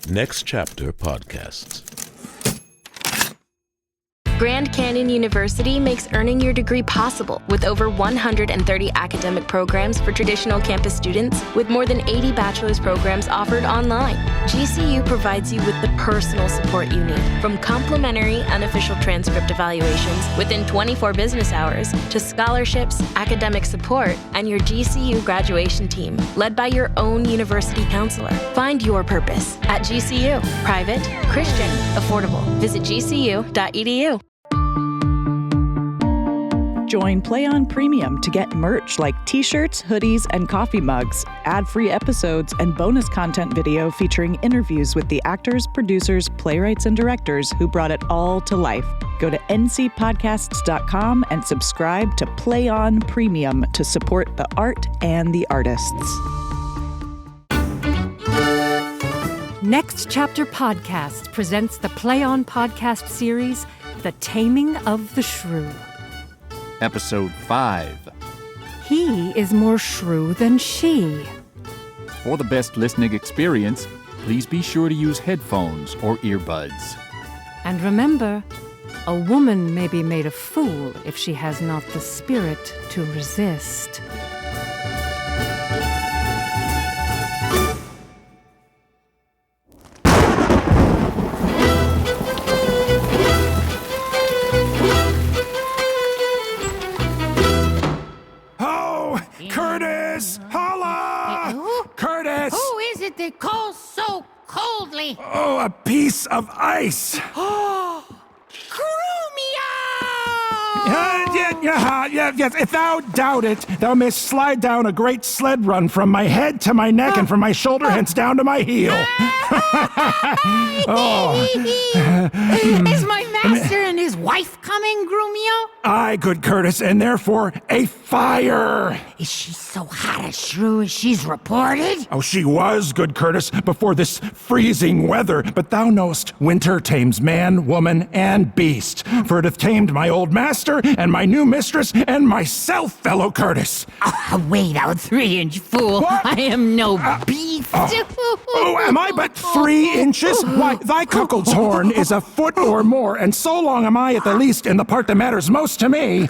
Next Chapter Podcasts. Grand Canyon University makes earning your degree possible with over 130 academic programs for traditional campus students, with more than 80 bachelor's programs offered online. GCU provides you with the personal support you need, from complimentary unofficial transcript evaluations within 24 business hours to scholarships, academic support, and your GCU graduation team, led by your own university counselor. Find your purpose at GCU. Private, Christian, affordable. Visit gcu.edu. Join Play On Premium to get merch like t-shirts, hoodies, and coffee mugs, ad-free episodes, and bonus content video featuring interviews with the actors, producers, playwrights, and directors who brought it all to life. Go to ncpodcasts.com and subscribe to Play On Premium to support the art and the artists. Next Chapter Podcast presents the Play On podcast series, The Taming of the Shrew. Episode 5. He is more shrew than she. For the best listening experience, please be sure to use headphones or earbuds. And remember, a woman may be made a fool if she has not the spirit to resist. Curtis! Holla! Curtis! Who is it that calls so coldly? Oh, a piece of ice! Yes. If thou doubt it, thou mayst slide down a great sled run from my head to my neck and from my shoulder hence down to my heel. Is my master and his wife coming, Grumio? Aye, good Curtis, and therefore a fire. Is she so hot a shrew as she's reported? Oh, she was, good Curtis, before this freezing weather. But thou knowest, winter tames man, woman, and beast. For it hath tamed my old master, and my new mistress, and myself, fellow Curtis. Wait, thou 3-inch fool. What? I am no beast. Am I but 3 inches? Why, thy cuckold's horn is a foot or more, and so long am I at the least in the part that matters most to me.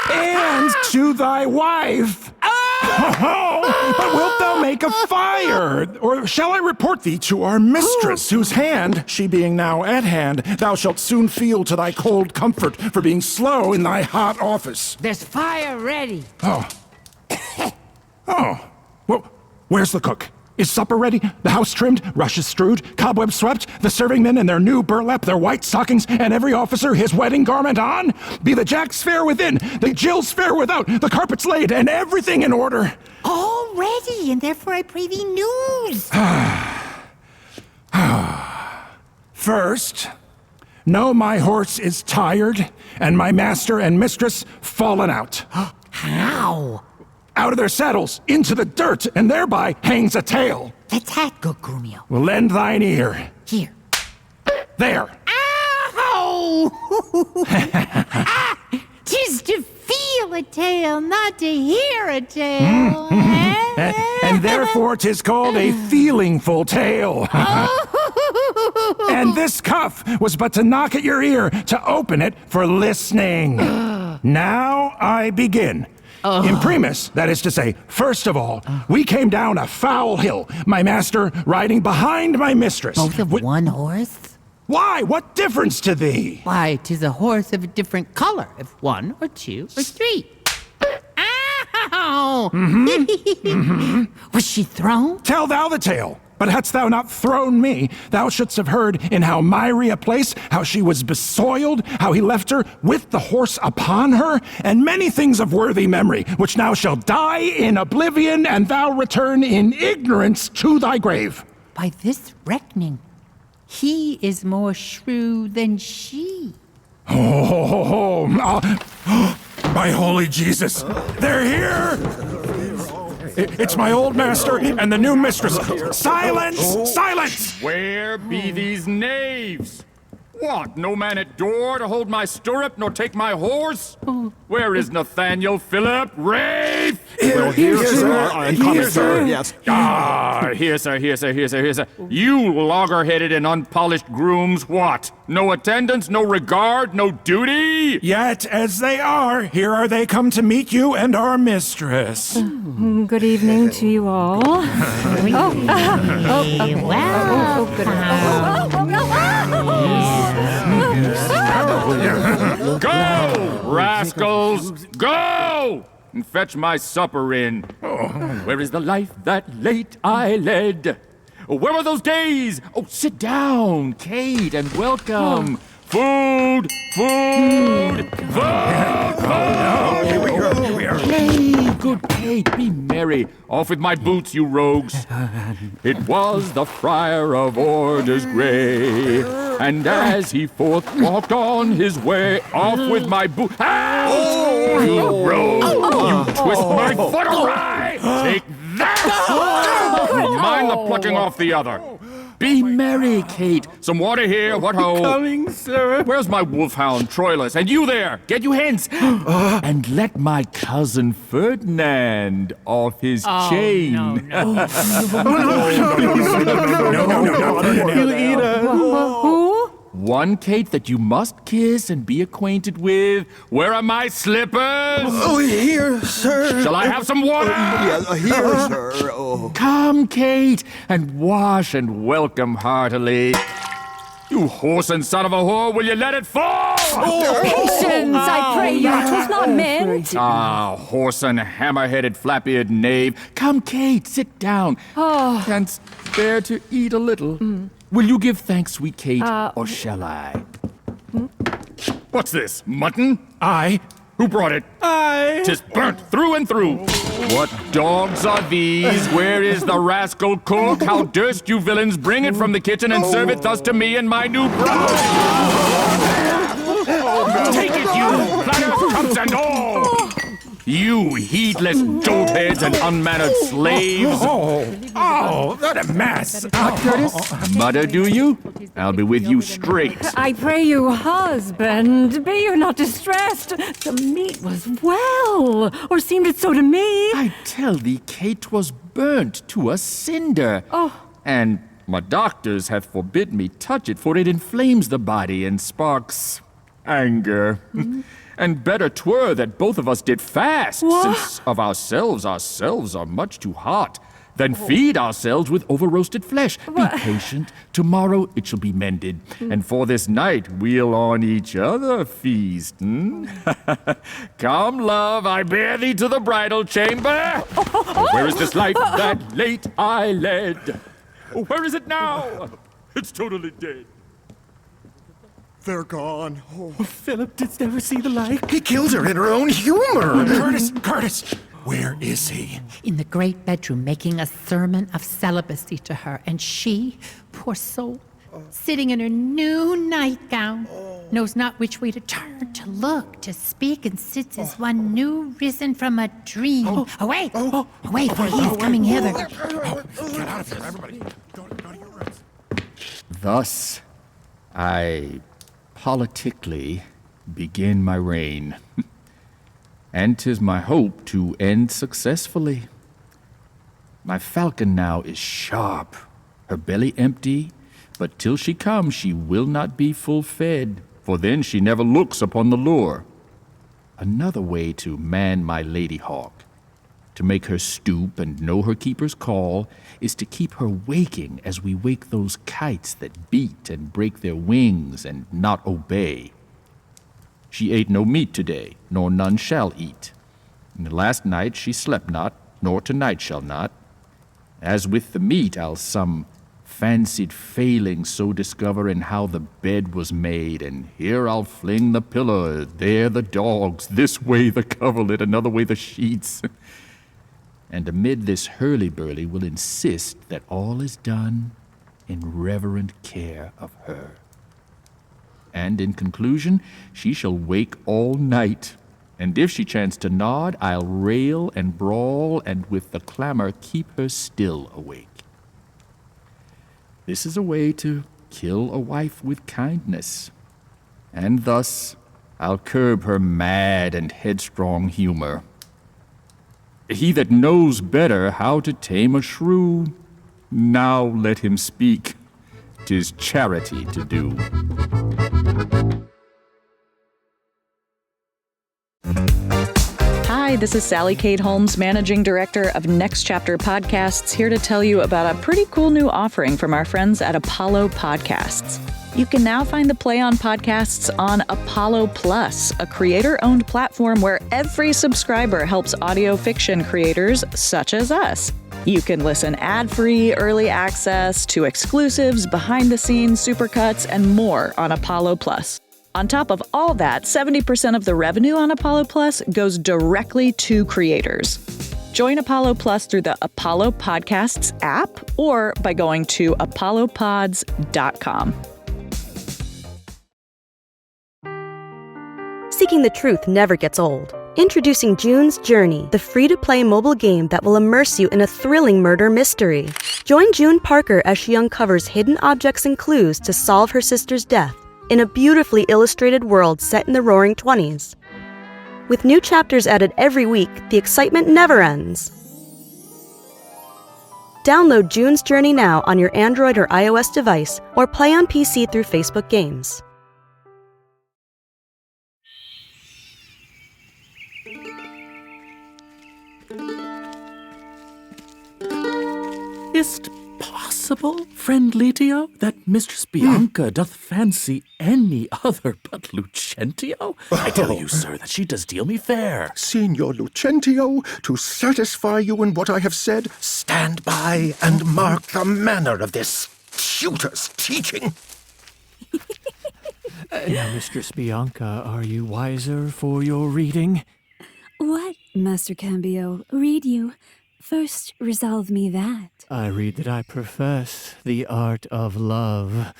And to thy wife. But wilt thou make a fire? Or shall I report thee to our mistress, whose hand, she being now at hand, thou shalt soon feel to thy cold comfort for being slow in thy hot office? There's fire ready. Oh. Well, where's the cook? Is supper ready? The house trimmed, rushes strewed, cobwebs swept, the serving men in their new burlap, their white stockings, and every officer his wedding garment on? Be the jacks fair within, the jills fair without, the carpets laid, and everything in order. All ready, and therefore I pray thee news. First, know my horse is tired, and my master and mistress fallen out. How? Out of their saddles, into the dirt, and thereby hangs a tail. That's that, good Grumio. Well, lend thine ear. Here. There. Ow! 'Tis to feel a tale, not to hear a tale. And therefore 'tis called a feelingful tale. And this cuff was but to knock at your ear, to open it for listening. Now I begin. Imprimis, that is to say, first of all, we came down a foul hill, my master riding behind my mistress. Both of one horse? Why? What difference to thee? Why, 'tis a horse of a different color, if 1 or 2 or 3. Ow! Was she thrown? Tell thou the tale. But hadst thou not thrown me, thou shouldst have heard in how miry a place, how she was besoiled, how he left her with the horse upon her, and many things of worthy memory, which now shall die in oblivion, and thou return in ignorance to thy grave. By this reckoning, he is more shrew than she. My holy Jesus, they're here! It's my old master and the new mistress. Silence! Silence! Where be these knaves? What, no man at door to hold my stirrup, nor take my horse? Where is Nathaniel Philip? Rafe! Here, sir. Yes. Ah, here, sir. You logger-headed and unpolished grooms, what? No attendance, no regard, no duty? Yet, as they are, here are they come to meet you and our mistress. Good evening to you all. Go, rascals, go! And fetch my supper in. Where is the life that late I led? Where were those days? Oh, sit down, Kate, and welcome. Food! Here we are. Hey, good Kate, be merry. Off with my boots, you rogues. It was the Friar of Orders Grey, and as he forth walked on his way, off with my boot. Out! You rogue! You twist my foot awry! Take that! Mind the plucking off the other. Be merry, Kate. Some water here, what ho? Coming, sir. Where's my wolfhound, Troilus? And you there, get you hence. And let my cousin Ferdinand off his chain. No. Who? One, Kate, that you must kiss and be acquainted with. Where are my slippers? Oh, here, sir. Shall I have some water? Here, sir. Oh. Come, Kate, and wash and welcome heartily. You whoreson son of a whore, will you let it fall? Patience, I pray you. 'Twas not meant. Ah, whoreson, hammer-headed, flap-eared knave. Come, Kate, sit down. Canst bear to eat a little? Will you give thanks, sweet Kate, or shall I? What's this, mutton? I. Who brought it? I. 'Tis burnt through and through. What dogs are these? Where is the rascal cook? How durst you villains bring it from the kitchen and serve it thus to me and my new bride? Take it, you platter, cups and all! You heedless dolt-heads and unmannered slaves! Oh, what a mess. Curtis? Mutter, do you? I'll be with you straight. I pray you, husband, be you not distressed. The meat was well, or seemed it so to me. I tell thee, Kate, 'twas burnt to a cinder. And my doctors have forbid me touch it, for it inflames the body and sparks anger. And better 'twere that both of us did fast, since of ourselves are much too hot, than feed ourselves with over-roasted flesh. Be patient. Tomorrow it shall be mended, and for this night we'll on each other feast. Come, love, I bear thee to the bridal chamber. Where is this life that late I led? Where is it now? It's totally dead. They're gone. Oh. Philip, didst ever see the like? He kills her in her own humor. Curtis, where is he? In the great bedroom, making a sermon of celibacy to her, and she, poor soul, sitting in her new nightgown, knows not which way to turn, to look, to speak, and sits as one new risen from a dream. Away! Away, for he is coming hither. Get out of here, everybody. Go to your rooms. Thus, I politically begin my reign. And 'tis my hope to end successfully. My falcon now is sharp, her belly empty, but till she comes she will not be full fed, for then she never looks upon the lure. Another way to man my lady hawk, to make her stoop and know her keeper's call, is to keep her waking as we wake those kites that beat and break their wings and not obey. She ate no meat today, nor none shall eat. And last night she slept not, nor tonight shall not. As with the meat, I'll some fancied failing so discover in how the bed was made, and here I'll fling the pillow, there the dogs, this way the coverlet, another way the sheets. And amid this hurly-burly will insist that all is done in reverent care of her. And in conclusion, she shall wake all night, and if she chance to nod, I'll rail and brawl, and with the clamor keep her still awake. This is a way to kill a wife with kindness. And thus, I'll curb her mad and headstrong humor. He that knows better how to tame a shrew, now let him speak. 'Tis charity to do. Hi, this is Sally Kate Holmes, Managing Director of Next Chapter Podcasts, here to tell you about a pretty cool new offering from our friends at Apollo Podcasts. You can now find the Play On podcasts on Apollo Plus, a creator-owned platform where every subscriber helps audio fiction creators such as us. You can listen ad-free, early access to exclusives, behind-the-scenes supercuts, and more on Apollo Plus. On top of all that, 70% of the revenue on Apollo Plus goes directly to creators. Join Apollo Plus through the Apollo Podcasts app or by going to apollopods.com. Seeking the truth never gets old. Introducing June's Journey, the free-to-play mobile game that will immerse you in a thrilling murder mystery. Join June Parker as she uncovers hidden objects and clues to solve her sister's death in a beautifully illustrated world set in the Roaring '20s. With new chapters added every week, the excitement never ends. Download June's Journey now on your Android or iOS device, or play on PC through Facebook Games. Is't possible, friend Letio, that Mistress Bianca doth fancy any other but Lucentio? I tell you, sir, that she does deal me fair. Signor Lucentio, to satisfy you in what I have said, stand by and mark the manner of this tutor's teaching. Now, Mistress Bianca, are you wiser for your reading? What, Master Cambio? Read you. First, resolve me that. I read that I profess the art of love.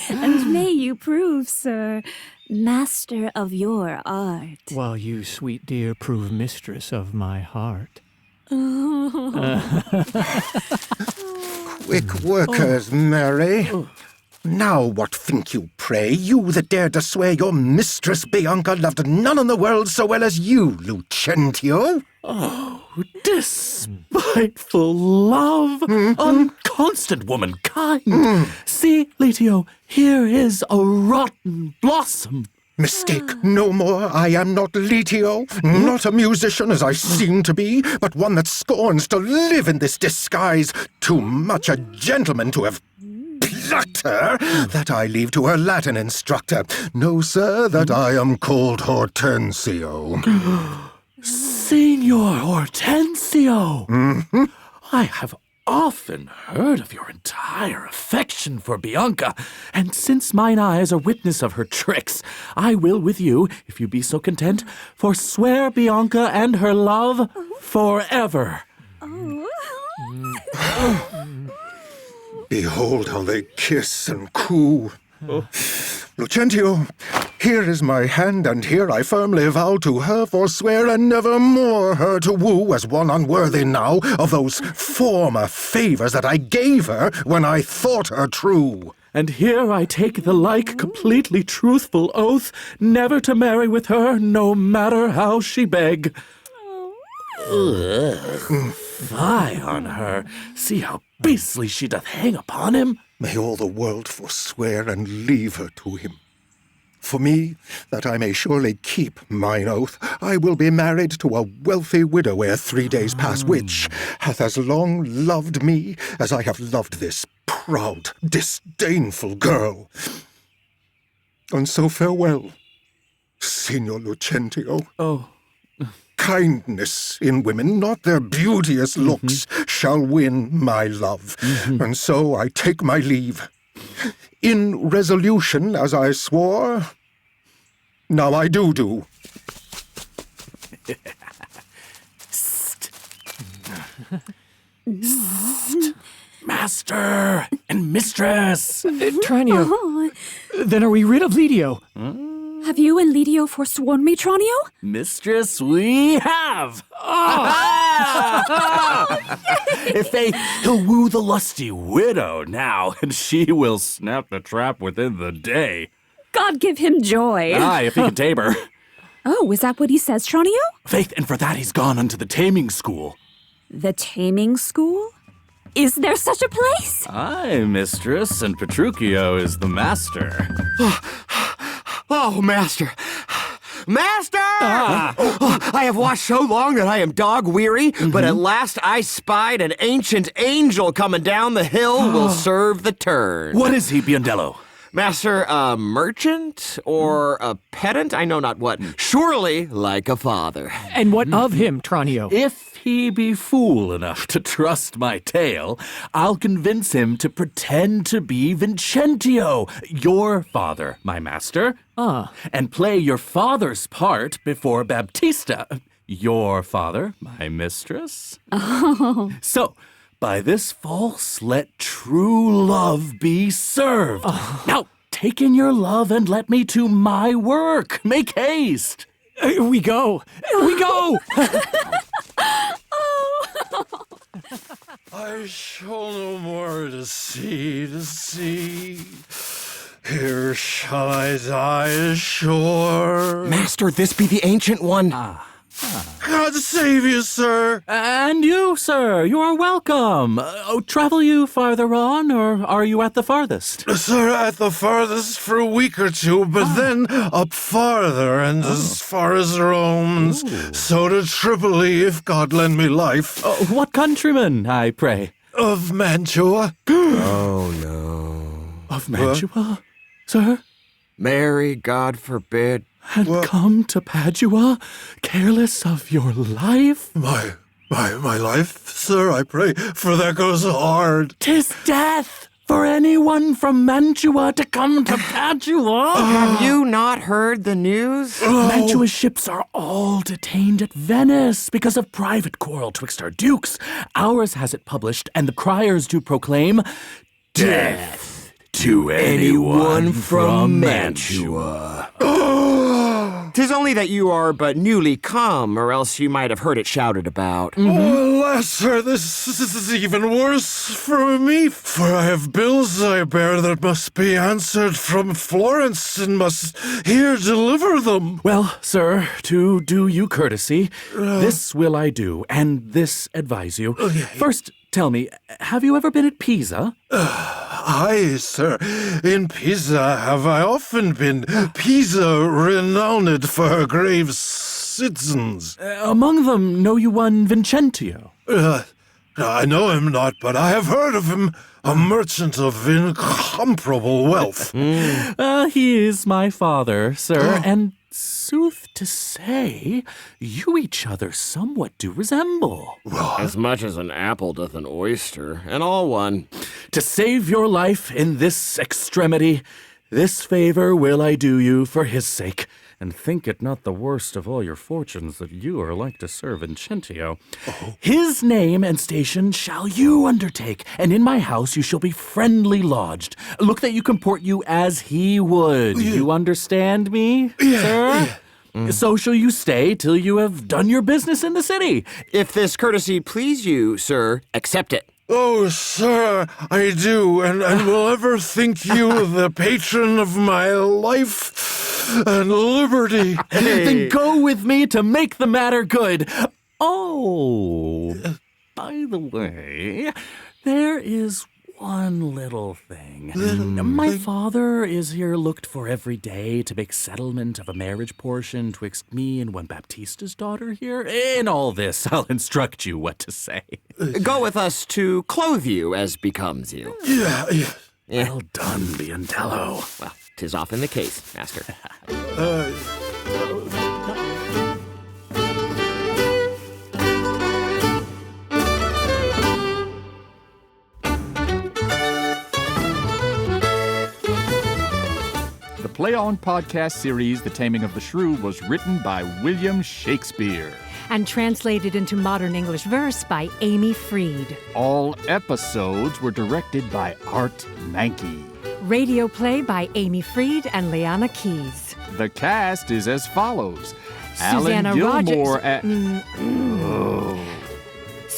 And may you prove, sir, master of your art. While you, sweet dear, prove mistress of my heart. Quick workers, Mary. Now what think you, pray, you that dared to swear your mistress Bianca loved none in the world so well as you, Lucentio? Oh, despiteful love, unconstant womankind. See, Letio, here is a rotten blossom. Mistake no more, I am not Letio, not a musician as I seem to be, but one that scorns to live in this disguise, too much a gentleman to have plucked her, that I leave to her Latin instructor. Know, sir, that I am called Hortensio. Signor Hortensio! Mm-hmm. I have often heard of your entire affection for Bianca, and since mine eyes are witness of her tricks, I will with you, if you be so content, forswear Bianca and her love forever. Behold how they kiss and coo. Lucentio, here is my hand, and here I firmly vow to her forswear and nevermore her to woo as one unworthy now of those former favors that I gave her when I thought her true. And here I take the like completely truthful oath never to marry with her, no matter how she beg. Fie on her. See how beastly she doth hang upon him. May all the world forswear and leave her to him. For me, that I may surely keep mine oath, I will be married to a wealthy widow ere 3 days pass, which hath as long loved me as I have loved this proud, disdainful girl. And so farewell, Signor Lucentio. Oh. Kindness in women, not their beauteous looks, shall win my love. And so I take my leave. In resolution, as I swore, now I do. Master and mistress. Tranio, then are we rid of Letio? Have you and Letio forsworn me, Tranio? Mistress, we have. Oh. Faith, he'll woo the lusty widow now, and she will snap the trap within the day. God give him joy. Aye, if he can tame her. Oh, is that what he says, Tranio? Faith, and for that he's gone unto the taming school. The Taming School? Is there such a place? Aye, mistress, and Petruchio is the master. Oh, master. Master! I have watched so long that I am dog-weary, but at last I spied an ancient angel coming down the hill will serve the turn. What is he, Biondello? Master, a merchant or a pedant? I know not what. Surely like a father. And what of him, Tranio? If he be fool enough to trust my tale, I'll convince him to pretend to be Vincentio, your father, my master, and play your father's part before Baptista, your father, my mistress. Oh. So, by this false let true love be served. Now, take in your love and let me to my work. Make haste. We go. We go. I shall no more to see. Here shall I die ashore. Master, this be the ancient one. God save you, sir. And you, sir, you are welcome. Travel you farther on, or are you at the farthest? Sir, at the farthest for a week or two, but then up farther and as far as Rome, so to Tripoli, if God lend me life. What countryman, I pray? Of Mantua. Oh, no. Of Mantua, sir? Mary, God forbid. And come to Padua, careless of your life? My life, sir, I pray, for that goes hard. 'Tis death for anyone from Mantua to come to Padua. Have you not heard the news? Mantua's ships are all detained at Venice because of private quarrel twixt our dukes. Ours has it published, and the criers do proclaim death to anyone from Mantua. 'Tis only that you are but newly come, or else you might have heard it shouted about. Oh, alas, sir, this is even worse for me, for I have bills I bear that must be answered from Florence, and must here deliver them. Well, sir, to do you courtesy, this will I do, and this advise you. First, tell me, have you ever been at Pisa? Aye, sir. In Pisa have I often been. Pisa renowned for her grave citizens. Among them, know you one Vincentio? I know him not, but I have heard of him. A merchant of incomparable wealth. He is my father, sir, and sooth to say, you each other somewhat do resemble. As much as an apple doth an oyster, and all one. To save your life in this extremity, this favor will I do you for his sake, and think it not the worst of all your fortunes that you are like to Sir Vincentio. His name and station shall you undertake, and in my house you shall be friendly lodged. Look that you comport you as he would. You understand me, sir? So shall you stay till you have done your business in the city. If this courtesy please you, sir, accept it. Oh, sir, I do, and will ever think you the patron of my life and liberty. Then go with me to make the matter good. Oh, by the way, there is one little thing. My father is here looked for every day to make settlement of a marriage portion twixt me and one Baptista's daughter here. In all this, I'll instruct you what to say. Go with us to clothe you as becomes you. Yeah. Well done, Biondello. Well, 'tis often the case, master. The Play On podcast series, The Taming of the Shrew, was written by William Shakespeare. And translated into modern English verse by Amy Freed. All episodes were directed by Art Mankey. Radio play by Amy Freed and Liana Keys. The cast is as follows. Susanna Alan Gilmore Rogers.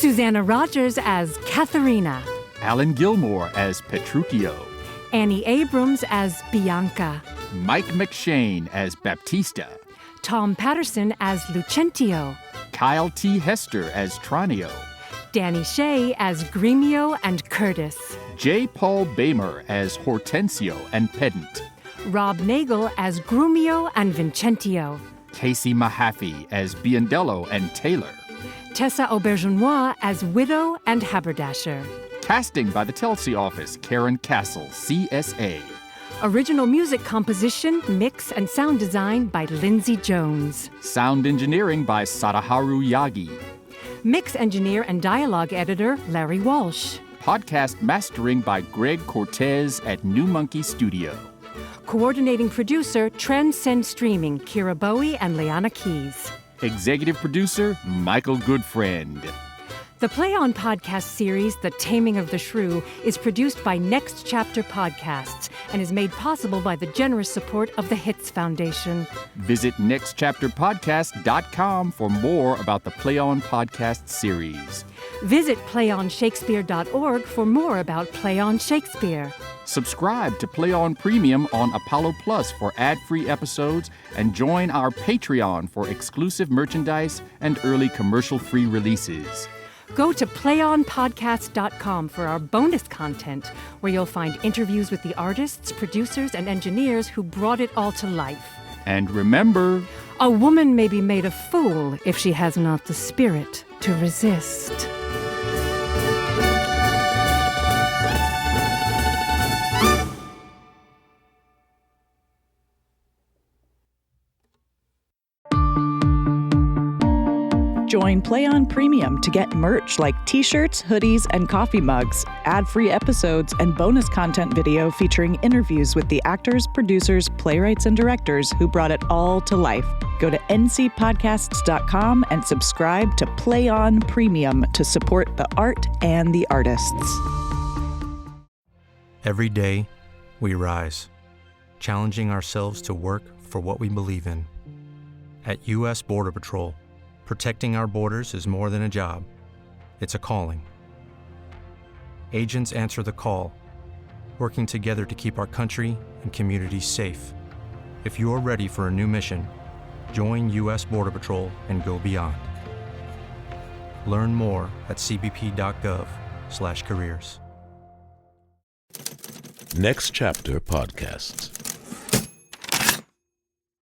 Susanna Rogers as Katharina. Alan Gilmore as Petruchio. Annie Abrams as Bianca. Mike McShane as Baptista. Tom Patterson as Lucentio. Kyle T. Hester as Tranio. Danny Shea as Gremio and Curtis. J. Paul Bamer as Hortensio and Pedant. Rob Nagel as Grumio and Vincentio. Casey Mahaffey as Biondello and Taylor. Tessa Aubergenois as Widow and Haberdasher. Casting by the Telsey office, Karen Castle, CSA. Original music composition, mix, and sound design by Lindsay Jones. Sound engineering by Sadaharu Yagi. Mix engineer and dialogue editor, Larry Walsh. Podcast mastering by Greg Cortez at New Monkey Studio. Coordinating producer, Transcend Streaming, Kira Bowie and Liana Keys. Executive producer, Michael Goodfriend. The Play On podcast series, The Taming of the Shrew, is produced by Next Chapter Podcasts and is made possible by the generous support of the Hits Foundation. Visit nextchapterpodcast.com for more about the Play On podcast series. Visit playonshakespeare.org for more about Play On Shakespeare. Subscribe to Play On Premium on Apollo Plus for ad-free episodes and join our Patreon for exclusive merchandise and early commercial-free releases. Go to playonpodcast.com for our bonus content, where you'll find interviews with the artists, producers, and engineers who brought it all to life. And remember, a woman may be made a fool if she has not the spirit to resist. Join Play On Premium to get merch like t-shirts, hoodies, and coffee mugs, ad-free episodes, and bonus content video featuring interviews with the actors, producers, playwrights, and directors who brought it all to life. Go to ncpodcasts.com and subscribe to Play On Premium to support the art and the artists. Every day, we rise, challenging ourselves to work for what we believe in. At U.S. Border Patrol, protecting our borders is more than a job. It's a calling. Agents answer the call, working together to keep our country and communities safe. If you're ready for a new mission, join U.S. Border Patrol and go beyond. Learn more at cbp.gov/careers. Next Chapter Podcasts.